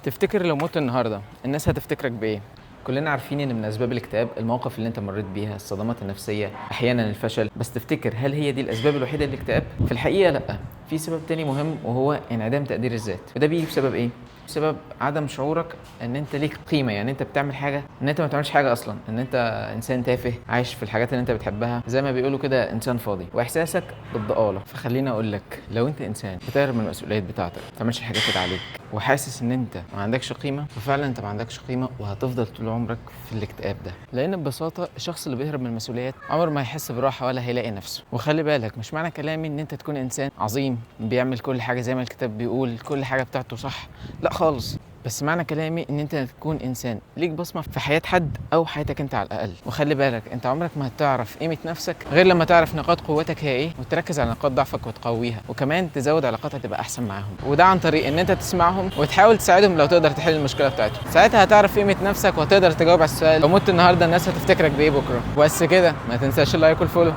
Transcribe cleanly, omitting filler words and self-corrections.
تفتكر لو مت النهارده الناس هتفتكرك بايه؟ كلنا عارفين ان من اسباب الاكتئاب المواقف اللي انت مريت بيها، الصدمات النفسيه، احيانا الفشل، بس تفتكر هل هي دي الاسباب الوحيده للاكتئاب؟ في الحقيقه لا، في سبب تاني مهم وهو انعدام تقدير الذات، وده بيجي بسبب ايه؟ بسبب عدم شعورك ان انت ليك قيمه، يعني انت بتعمل حاجه، ان انت ما بتعملش حاجه اصلا، ان انت انسان تافه عايش في الحاجات اللي انت بتحبها، زي ما بيقولوا كده انسان فاضي، واحساسك بالضآلة. فخليني اقول لك، لو انت انسان بتهرب من المسؤوليات بتاعتك، ما بتعملش الحاجات اللي عليك، وحاسس ان انت ما عندكش قيمه، ففعلا انت ما عندكش قيمه وهتفضل طول عمرك في الاكتئاب ده. لان ببساطه الشخص اللي بيهرب من المسؤوليات عمره ما هيحس براحه ولا هيلاقي نفسه. وخلي بالك، مش معنى كلامي ان انت تكون انسان عظيم بيعمل كل حاجه زي ما الكتاب بيقول كل حاجه بتاعته صح، لا خالص. بس معنى كلامي ان انت تكون انسان ليك بصمه في حياه حد او حياتك انت على الاقل. وخلي بالك، انت عمرك ما هتعرف قيمه نفسك غير لما تعرف نقاط قوتك هي ايه، وتركز على نقاط ضعفك وتقويها، وكمان تزود علاقات هتبقى احسن معاهم، وده عن طريق ان انت تسمعهم وتحاول تساعدهم لو تقدر تحل المشكله بتاعتهم. ساعتها هتعرف قيمه نفسك وهتقدر تجاوب على السؤال، لو مت النهارده الناس هتفتكرك بايه بكره. بس كده، ما تنساش اللايك والفولو.